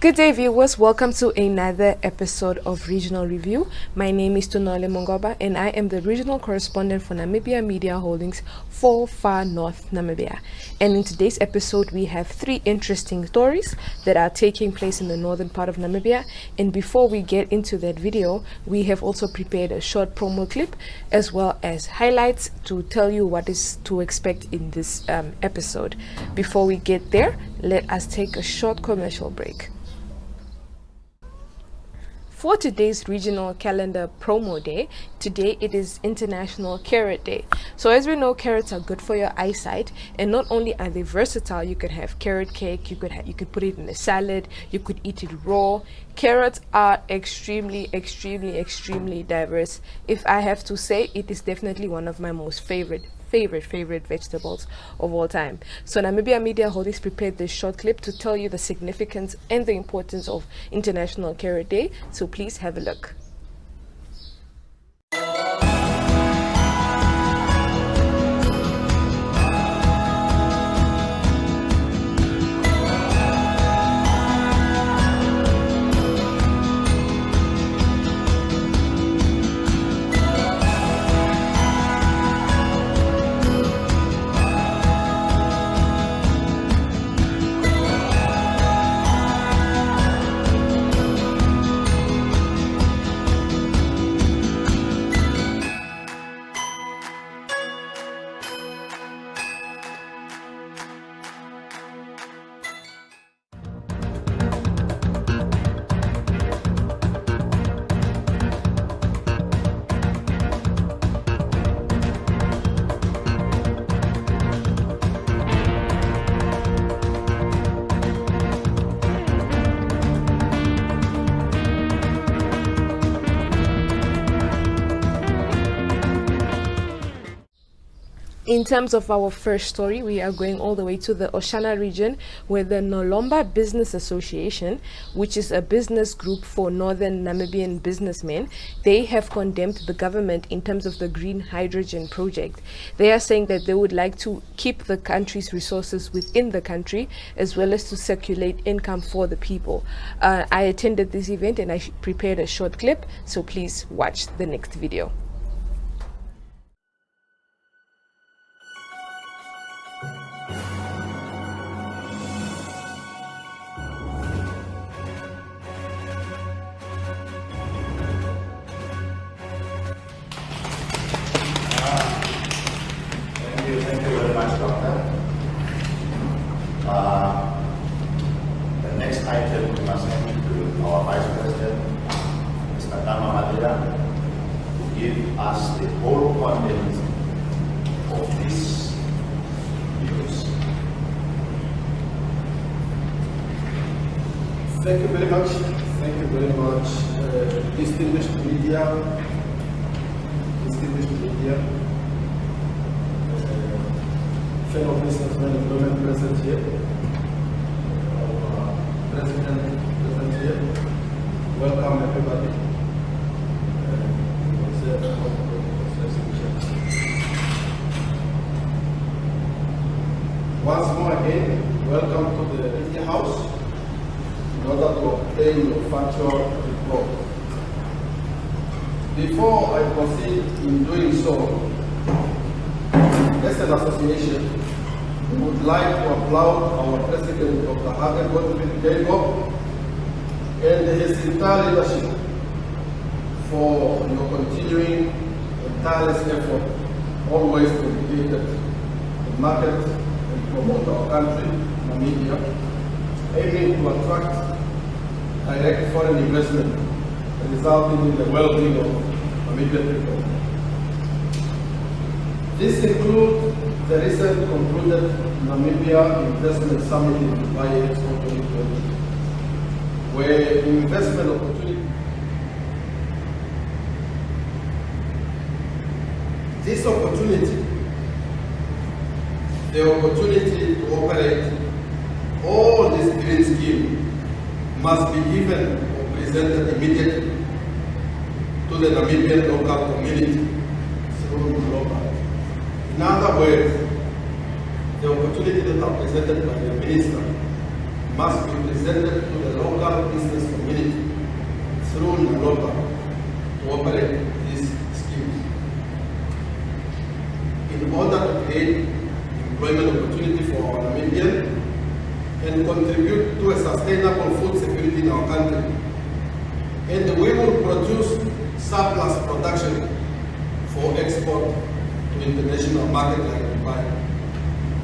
Good day, viewers. Welcome to another episode of Regional Review. My name is Ondangwa, and I am the regional correspondent for Namibia Media Holdings for Far North Namibia. And in today's episode, we have three interesting stories that are taking place in the northern part of Namibia. And before we get into that video, we have also prepared a short promo clip as well as highlights to tell you what is to expect in this episode. Before we get there, let us take a short commercial break. For today's regional calendar promo day, today it is International Carrot Day. So as we know, carrots are good for your eyesight, and not only are they versatile, you could have carrot cake, you could put it in a salad, you could eat it raw. Carrots are extremely diverse. If I have to say, it is definitely one of my most favorite vegetables of all time. So Namibia Media Holdings prepared this short clip to tell you the significance and the importance of International Carrot Day. So please have a look. In terms of our first story, we are going all the way to the Oshana region, where the Nolomba Business Association, which is a business group for northern Namibian businessmen, they have condemned the government in terms of the green hydrogen project. They are saying that they would like to keep the country's resources within the country, as well as to circulate income for the people. I attended this event and I prepared a short clip, so please watch the next video. Thank you very much, Doctor. The next item we must hand to our Vice President, Mr. Namib, to give us the whole content of this news. Thank you very much. Thank you very much, distinguished media. Fellow businessmen and women present here, our president present here. Welcome everybody. Once more again, welcome to the Media House in order to obtain your factual report. Before I proceed in doing so, as an association, we would like to applaud our President, Dr. Hagen Godwin and his entire leadership for your continuing and tireless effort, always dedicated to market and promote our country, Namibia, aiming to attract direct foreign investment, resulting in the well-being of Namibian people. This includes the recent concluded Namibia Investment Summit in Dubai Expo 2020, where investment opportunity. This opportunity, the opportunity to operate all this green scheme, must be given or presented immediately to the Namibian local community through global. In other words, the opportunity that are presented by the minister must be presented to the local business community through NALOPA to operate these schemes. In order to create employment opportunity for our Namibian and contribute to a sustainable food security in our country. And we will produce surplus production for export to international market like Dubai,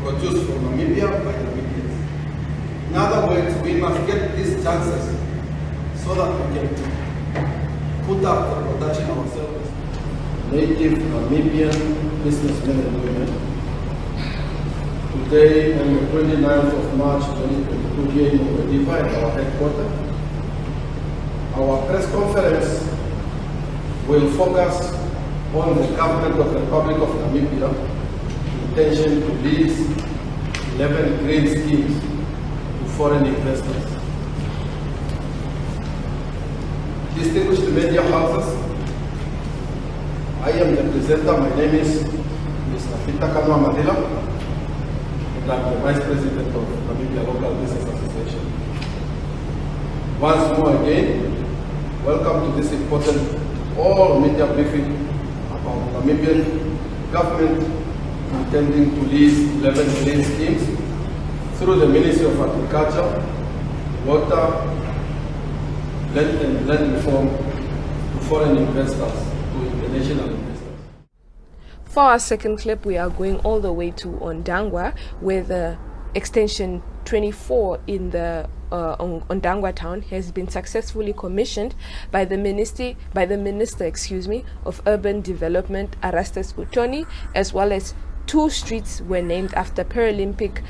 produced from Namibia by Namibians. In other words, we must get these chances so that we can put up the production ourselves. Native Namibian businessmen and women. Today, on the 29th of March 2022, here in Ondangwa at our headquarters, our press conference will focus on the government of the Republic of Namibia intention to lease 11 green schemes to foreign investors. Distinguished media houses, I am the presenter. My name is Mr. Peter Madela. I'm the Vice President of Namibia Local Business Association. Once more again, welcome to this important all-media briefing about Namibian government intending to lease 11 green schemes through the Ministry of Agriculture, Water, Land and Land Reform to foreign investors, to international investors. For our second clip, we are going all the way to Ondangwa, where the extension 24 in the Ondangwa town has been successfully commissioned by the minister, of Urban Development, Erastus Butoni, as well as 2 streets were named after Paralympic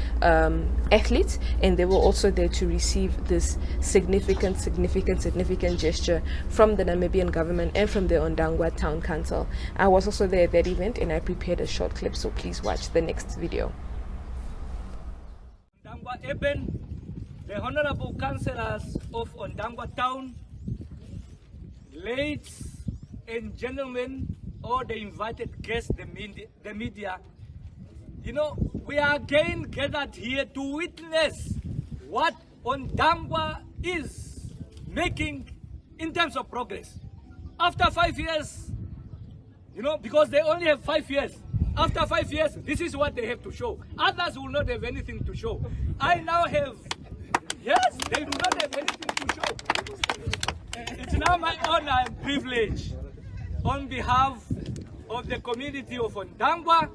athletes, and they were also there to receive this significant gesture from the Namibian government and from the Ondangwa Town Council. I was also there at that event, and I prepared a short clip, so please watch the next video. Ondangwa Eben, the Honorable Councillors of Ondangwa Town, ladies and gentlemen, all the invited guests, the media, you know, we are again gathered here to witness what Ondangwa is making in terms of progress. After 5 years, you know, because they only have 5 years. After 5 years, this is what they have to show. Others will not have anything to show. I now have, yes, they do not have anything to show. It's now my honor and privilege on behalf of the community of Ondangwa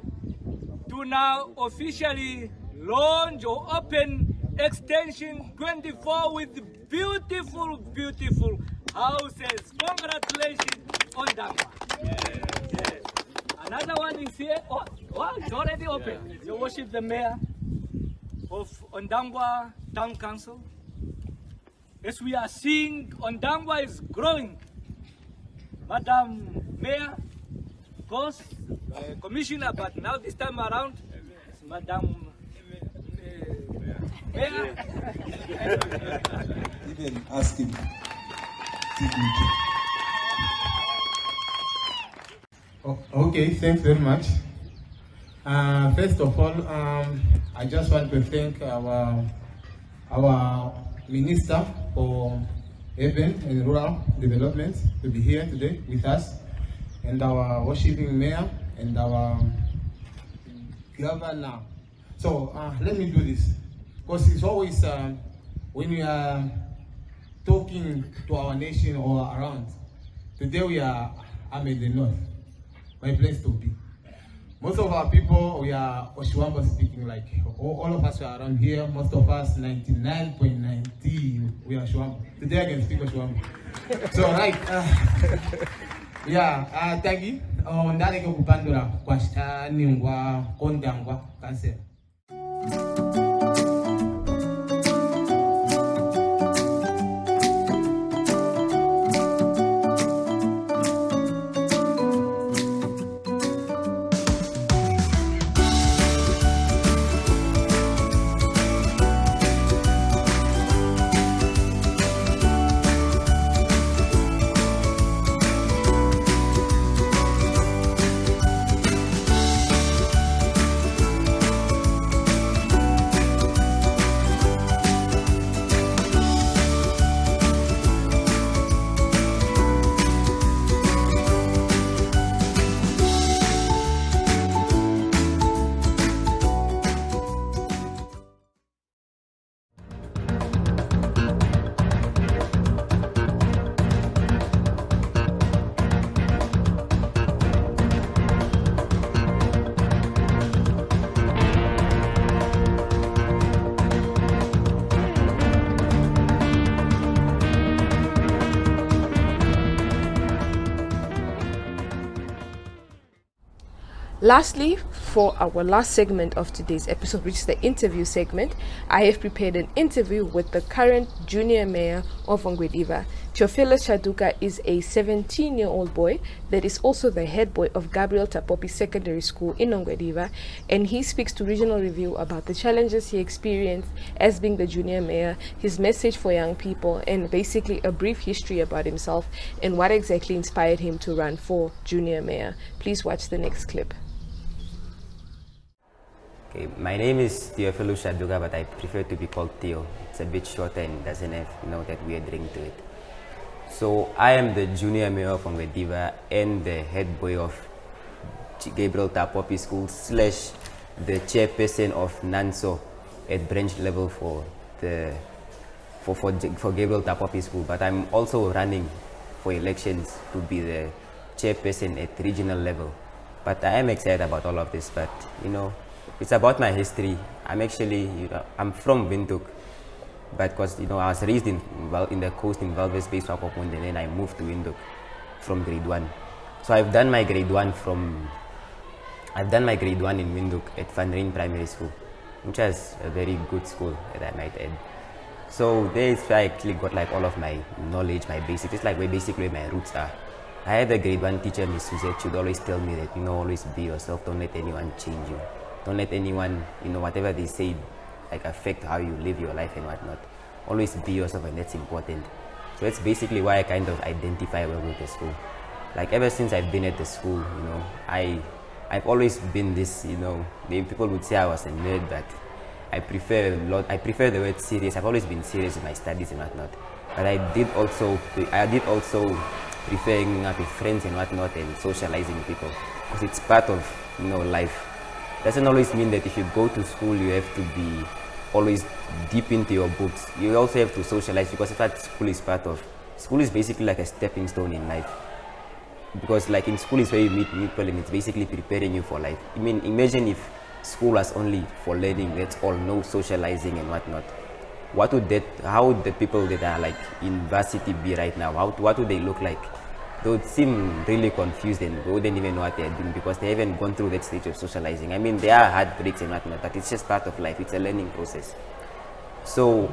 to now officially launch or open extension 24 with beautiful houses. Congratulations, Ondangwa. Yes. Another one is here. Oh, it's already open. Your worship, the mayor of Ondangwa Town Council. As we are seeing, Ondangwa is growing. Madam Mayor, of course, Commissioner, but now this time around, it's Madam Mayor. Even ask him. Okay, thanks very much. First of all, I just want to thank our Minister for Urban and Rural Development to be here today with us, and our worshiping mayor and our governor. So let me do this, because it's always when we are talking to our nation or around. Today I'm in the north, my place to be. Most of our people, we are Oshuamba speaking, like all of us are around here. Most of us, 99.90, we are Oshuamba. Today I can speak Oshuamba. So right, thank you. Ndale kupandura kwa ningwa Ondangwa Council. Lastly, for our last segment of today's episode, which is the interview segment, I have prepared an interview with the current junior mayor of Ongwediva. Theophilus Shaduka is a 17-year-old boy that is also the head boy of Gabriel Tapopi Secondary School in Ongwediva, and he speaks to Regional Review about the challenges he experienced as being the junior mayor, his message for young people, and basically a brief history about himself and what exactly inspired him to run for junior mayor. Please watch the next clip. Okay, my name is Theophilus Shaduka, but I prefer to be called Theo. It's a bit shorter and doesn't have, that weird ring to it. So I am the junior mayor of Ongwediva and the head boy of Gabriel Tapopi School / the chairperson of NANSO at branch level for Gabriel Tapopi School. But I'm also running for elections to be the chairperson at regional level. But I am excited about all of this. But it's about my history. I'm from Windhoek, but because I was raised in the coast in Walvis Bay, Swakopmund, and then I moved to Windhoek from grade 1. So I've done my grade 1 in Windhoek at Van Rijn Primary School, which is a very good school, that I might add. So there is where I actually got like all of my knowledge, my basics. It's like basically where my roots are. I had a grade 1 teacher, Miss Suzette. She'd always tell me that always be yourself. Don't let anyone change you. Don't let anyone, whatever they say, like affect how you live your life and whatnot. Always be yourself, and that's important. So that's basically why I kind of identify well with the school. Like ever since I've been at the school, I've always been this, people would say I was a nerd, but I prefer the word serious. I've always been serious in my studies and whatnot. But I did also prefer hanging out with friends and whatnot and socializing with people, because it's part of life. Doesn't always mean that if you go to school you have to be always deep into your books. You also have to socialize, because if that school is basically like a stepping stone in life. Because like in school is where you meet people, and it's basically preparing you for life. I mean, imagine if school was only for learning, that's all, no socializing and whatnot. How would the people that are like in varsity be right now? What would they look like? They would seem really confused and wouldn't even know what they're doing, because they haven't gone through that stage of socializing. I mean, there are heartbreaks and whatnot, but it's just part of life. It's a learning process. So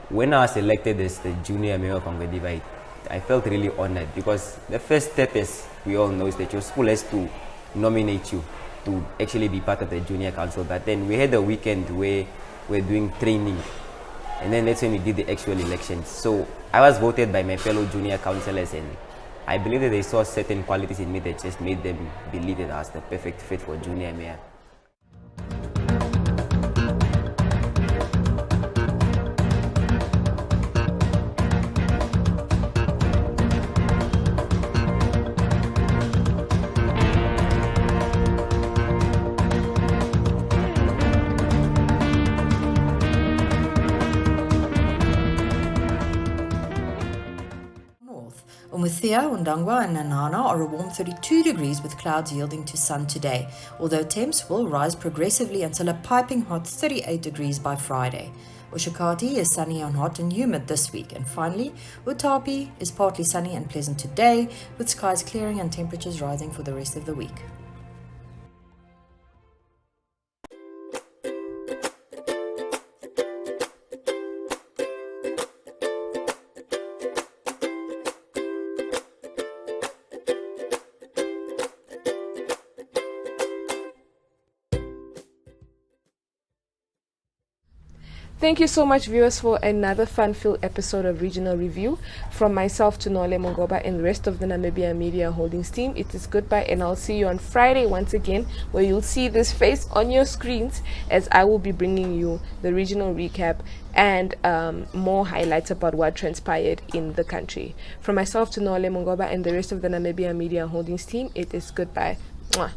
when I was elected as the junior mayor of Ongwediva, I felt really honored, because the first step, as we all know, is that your school has to nominate you to actually be part of the junior council. But then we had a weekend where we're doing training, and then that's when we did the actual elections. So I was voted by my fellow junior councillors, and I believe that they saw certain qualities in me that just made them believe that I was the perfect fit for junior mayor. Umuthia, Ondangwa and Nanana are a warm 32 degrees with clouds yielding to sun today, although temps will rise progressively until a piping hot 38 degrees by Friday. Ushakati is sunny and hot and humid this week. And finally, Utapi is partly sunny and pleasant today, with skies clearing and temperatures rising for the rest of the week. Thank you so much, viewers, for another fun-filled episode of Regional Review. From myself to Nole Mongoba and the rest of the Namibia Media Holdings team, it is goodbye, and I'll see you on Friday once again, where you'll see this face on your screens as I will be bringing you the regional recap and more highlights about what transpired in the country. From myself to Nole Mongoba and the rest of the Namibia Media Holdings team, it is goodbye. Mwah.